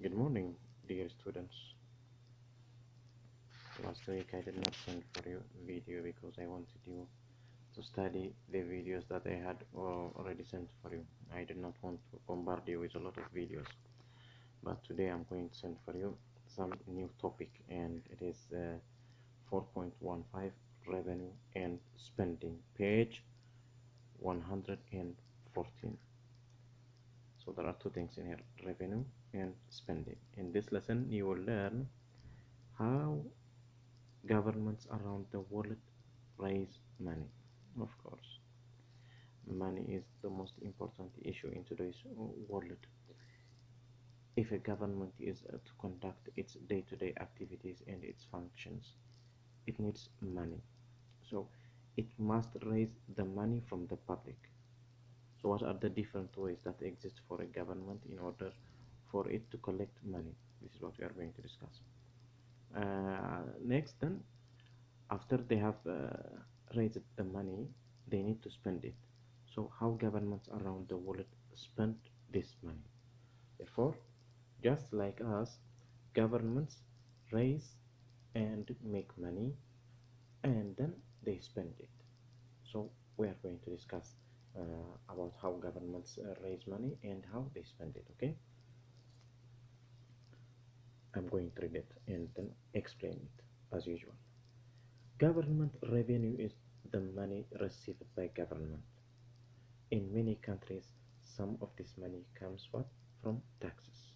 Good morning, dear students. Last week I did not send for you video because I wanted you to study the videos that I had already sent for you. I did not want to bombard you with a lot of videos, but today I'm going to send for you some new topic, and it is 4.15 revenue and spending, page 114. So there are two things in here, revenue and spending. In this lesson you will learn how governments around the world raise money. Of course, money is the most important issue in today's world. If a government is to conduct its day-to-day activities and its functions, it needs money. So it must raise the money from the public. So what are the different ways that exist for a government in order for it to collect money? This is what we are going to discuss. Next, then, after they have raised the money, they need to spend it. So how governments around the world spend this money? Therefore, just like us, governments raise and make money, and then they spend it. So we are going to discuss about how governments raise money and how they spend it. Okay, I'm going to read it and then explain it as usual. Government revenue is the money received by government. In many countries, some of this money comes what? From taxes.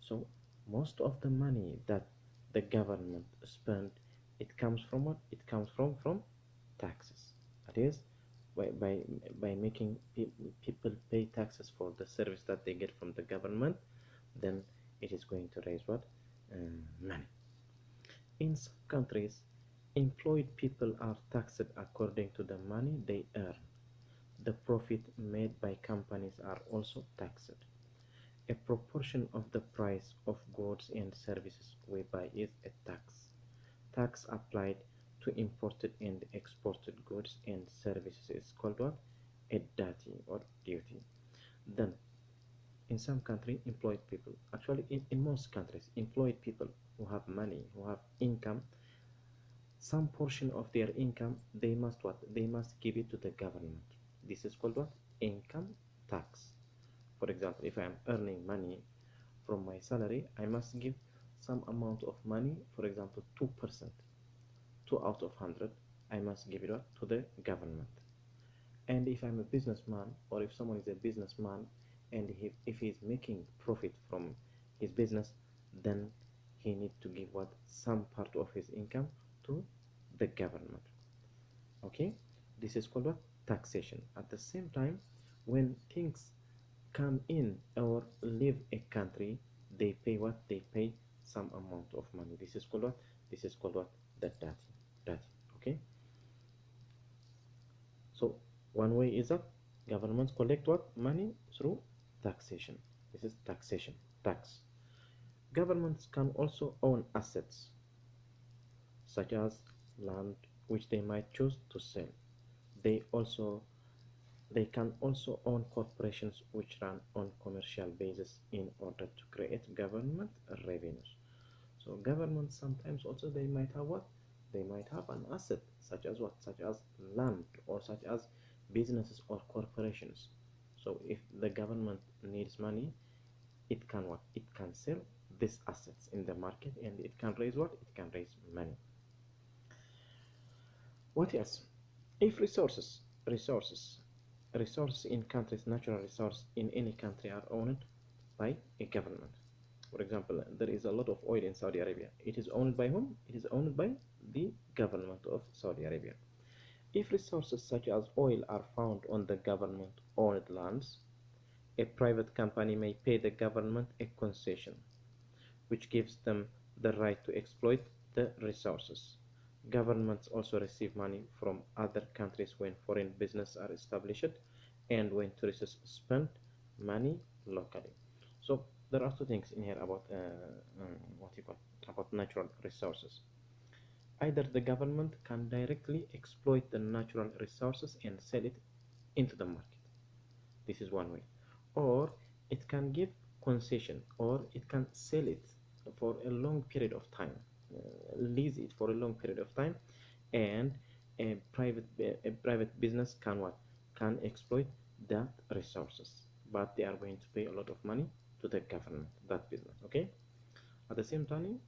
So most of the money that the government spend, it comes from what? It comes from taxes. That is, by making people pay taxes for the service that they get from the government, then it is going to raise what? Money. In some countries, employed people are taxed according to the money they earn. The profit made by companies are also taxed. A proportion of the price of goods and services we buy is a tax. Tax applied to imported and exported goods and services is called what? A duty or duty. Then, in some country, employed people, actually in most countries, employed people who have money, who have income, some portion of their income, they must what? They must give it to the government. This is called what? Income tax. For example, if I am earning money from my salary, I must give some amount of money, for example 2%, 2 out of 100, I must give it to the government. And if I'm a businessman, or if someone is a businessman and if he's making profit from his business, then he needs to give what? Some part of his income to the government. Okay, this is called what? Taxation. At the same time, when things come in or leave a country, they pay what? They pay some amount of money. This is called what? This is called what? The duty. Okay, so one way is that governments collect what? Money through taxation. This is taxation, tax. Governments can also own assets such as land, which they might choose to sell. They also They can also own corporations which run on commercial basis in order to create government revenues. So governments sometimes also they might have what? They might have an asset such as what? Such as land, or such as businesses or corporations. So if the government needs money, it can what? It can sell these assets in the market, and it can raise what? It can raise money. What else? If resources in countries, natural resources in any country are owned by a government. For example, there is a lot of oil in Saudi Arabia. It is owned by whom? It is owned by the government of Saudi Arabia. If resources such as oil are found on the government owned lands, a private company may pay the government a concession, which gives them the right to exploit the resources. Governments also receive money from other countries when foreign business are established and when tourists spend money locally. So there are two things in here about what you call about natural resources. Either the government can directly exploit the natural resources and sell it into the market. This is one way. Or it can give concession, or it can sell it for a long period of time, lease it for a long period of time, and a private business can what, can exploit that resources, but they are going to pay a lot of money to the government, that business. Okay. At the same time,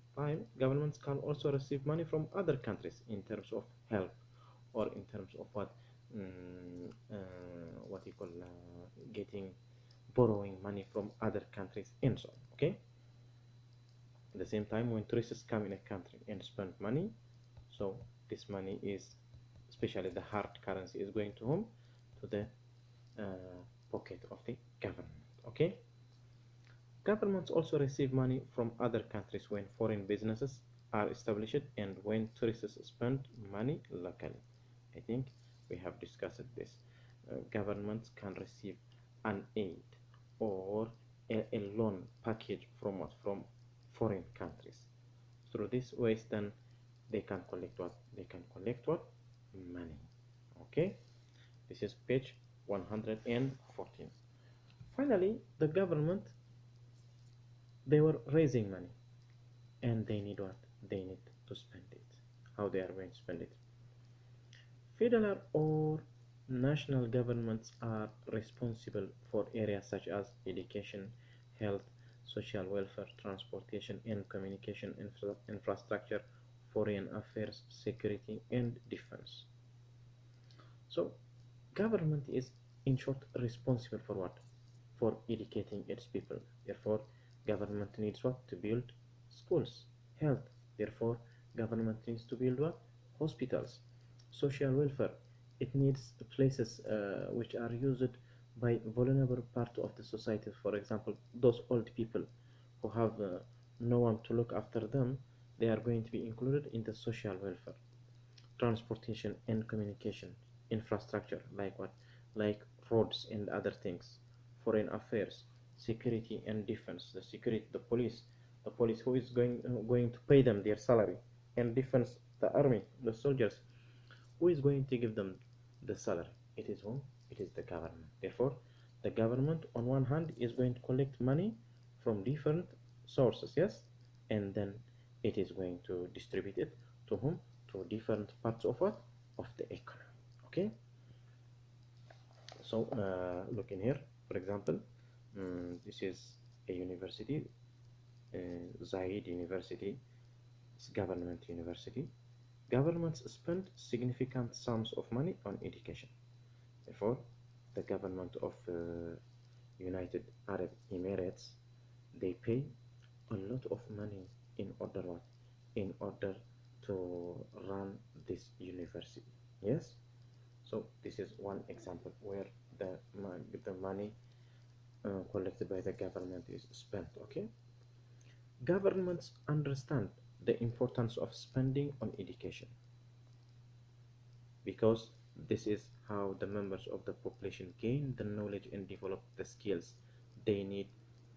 governments can also receive money from other countries in terms of help, or in terms of what you call getting, borrowing money from other countries and so on. Okay. At the same time, when tourists come in a country and spend money, so this money is, especially the hard currency, is going to whom? To the pocket of the government. Okay. Governments also receive money from other countries when foreign businesses are established and when tourists spend money locally. I think we have discussed this. Governments can receive an aid or a loan package from what? From foreign countries. Through this ways, then they can collect what? They can collect what? Money. Okay. This is page 114. Finally, the government, they were raising money, and they need what? They need to spend it. How they are going to spend it? Federal or national governments are responsible for areas such as education, health, social welfare, transportation and communication infrastructure, foreign affairs, security, and defense. So, government is, in short, responsible for what? For educating its people. Therefore, government needs what? To build schools, health. Therefore, government needs to build what? Hospitals, social welfare. It needs places which are used by vulnerable part of the society. For example, those old people who have no one to look after them, they are going to be included in the social welfare. Transportation and communication infrastructure, like what? Like roads and other things. Foreign affairs, security and defense. The security, the police who is going to pay them their salary, and defense, the army, the soldiers, who is going to give them the salary? It is whom? It is the government. Therefore, the government on one hand is going to collect money from different sources, yes, and then it is going to distribute it to whom? To different parts of what? Of the economy. Okay. So look in here, for example, this is a university, Zayed University. It's government university. Governments spend significant sums of money on education. Therefore, the government of United Arab Emirates, they pay a lot of money in order what? In order to run this university. Yes. So this is one example where the money collected by the government is spent. Okay. Governments understand the importance of spending on education, because this is how the members of the population gain the knowledge and develop the skills they need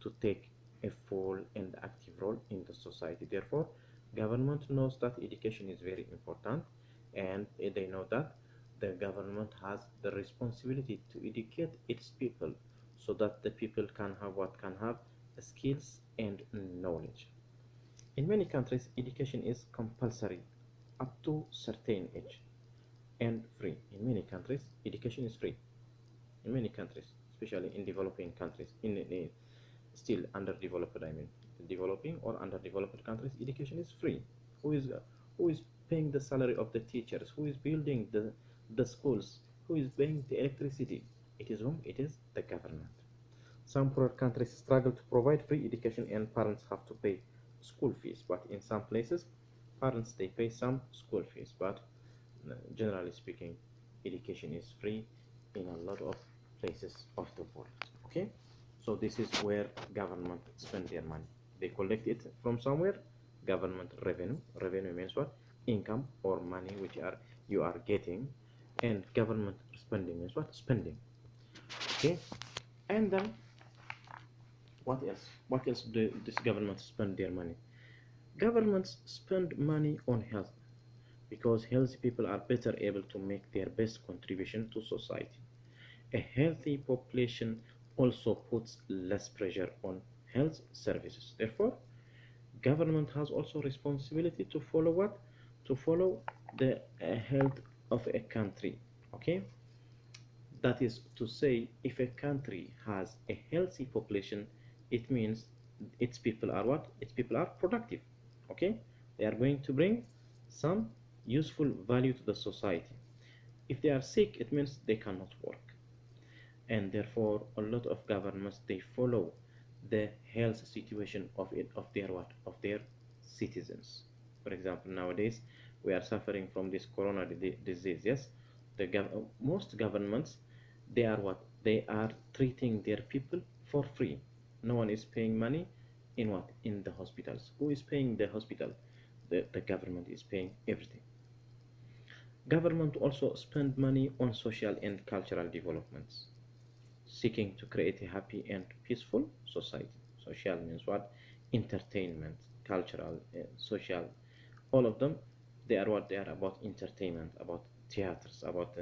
to take a full and active role in the society. Therefore, government knows that education is very important, and they know that the government has the responsibility to educate its people, so that the people can have what? Can have skills and knowledge. In many countries, education is compulsory up to certain age and free. In many countries, education is free. In many countries, especially in developing countries, in still underdeveloped, I mean, developing or underdeveloped countries, education is free. Who is paying the salary of the teachers? Who is building the schools? Who is paying the electricity? It is whom? It is the government. Some poorer countries struggle to provide free education, and parents have to pay school fees. But in some places, parents, they pay some school fees. But generally speaking, education is free in a lot of places of the world. Okay. So this is where government spend their money. They collect it from somewhere. Government revenue. Revenue means what? Income or money which are you are getting. And government spending means what? Spending. Okay. And then what else? What else do this government spend their money? Governments spend money on health, because healthy people are better able to make their best contribution to society. A healthy population also puts less pressure on health services. Therefore, government has also responsibility to follow what? To follow the health of a country. Okay, that is to say, if a country has a healthy population, it means its people are what? Its people are productive. Okay, they are going to bring some useful value to the society. If they are sick, it means they cannot work, and therefore a lot of governments, they follow the health situation of their what? Of their citizens. For example, nowadays we are suffering from this corona disease. Yes, most governments, they are what? They are treating their people for free. No one is paying money in what? In the hospitals. Who is paying the hospital? The government is paying everything. Government also spend money on social and cultural developments, seeking to create a happy and peaceful society. Social means what? Entertainment, cultural, social, all of them, they are what? They are about entertainment, about theaters, about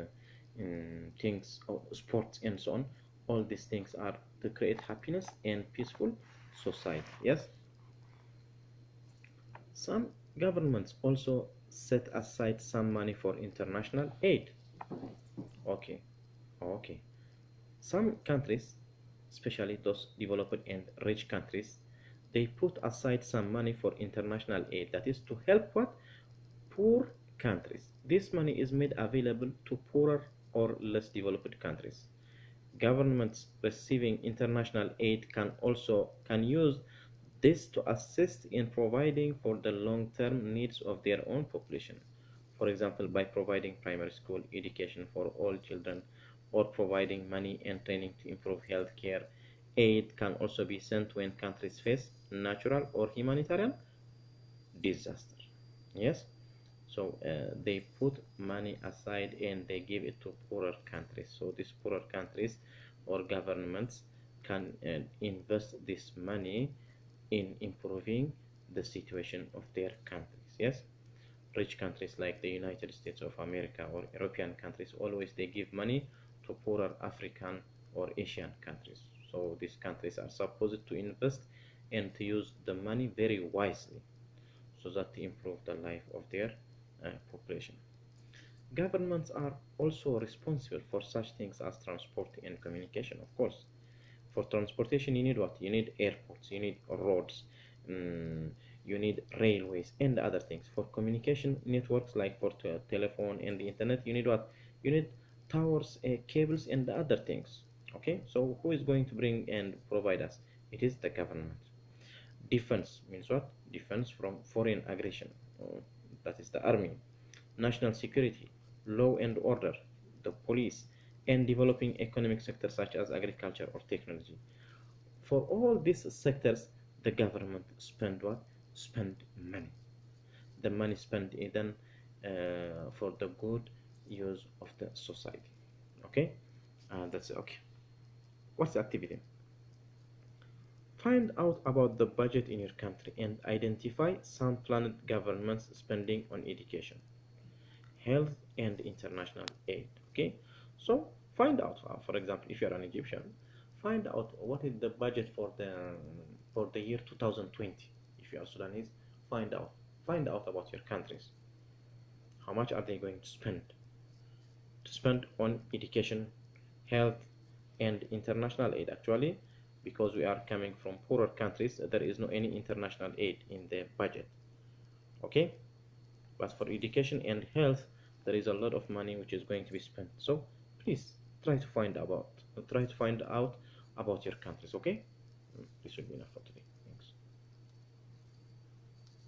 things, sports, and so on. All these things are to create happiness and peaceful society. Yes, some governments also set aside some money for international aid. Okay, okay. Some countries, especially those developed and rich countries, they put aside some money for international aid, that is to help what? Poor countries. This money is made available to poorer or less developed countries. Governments receiving international aid can use this to assist in providing for the long-term needs of their own population. For example, by providing primary school education for all children, or providing money and training to improve healthcare. Aid can also be sent when countries face natural or humanitarian disaster. Yes, so they put money aside and they give it to poorer countries. So these poorer countries or governments can invest this money in improving the situation of their countries. Yes, rich countries like the United States of America or European countries, always they give money to poorer African or Asian countries. So these countries are supposed to invest and to use the money very wisely, so that to improve the life of their population. Governments are also responsible for such things as transport and communication, of course. For transportation, you need what? You need airports, you need roads, um, you need railways and other things. For communication networks, like for telephone and the internet, you need what? You need towers, cables, and other things. Okay, so who is going to bring and provide us? It is the government. Defense means what? Defense from foreign aggression. That is the army. National security, law and order, the police, and developing economic sectors such as agriculture or technology. For all these sectors, the government spend what? Spend money. The money spent then for the good use of the society. Okay, that's okay. What's the activity? Find out about the budget in your country and identify some planned government's spending on education, health, and international aid. Okay, so find out, for example, if you're an Egyptian, find out what is the budget for the year 2020. If you are Sudanese, find out about your countries. How much are they going to spend on education, health, and international aid? Actually, because we are coming from poorer countries, there is no any international aid in the budget. Okay, but for education and health, there is a lot of money which is going to be spent. So please try to find out about your countries. Okay, this will be enough for today.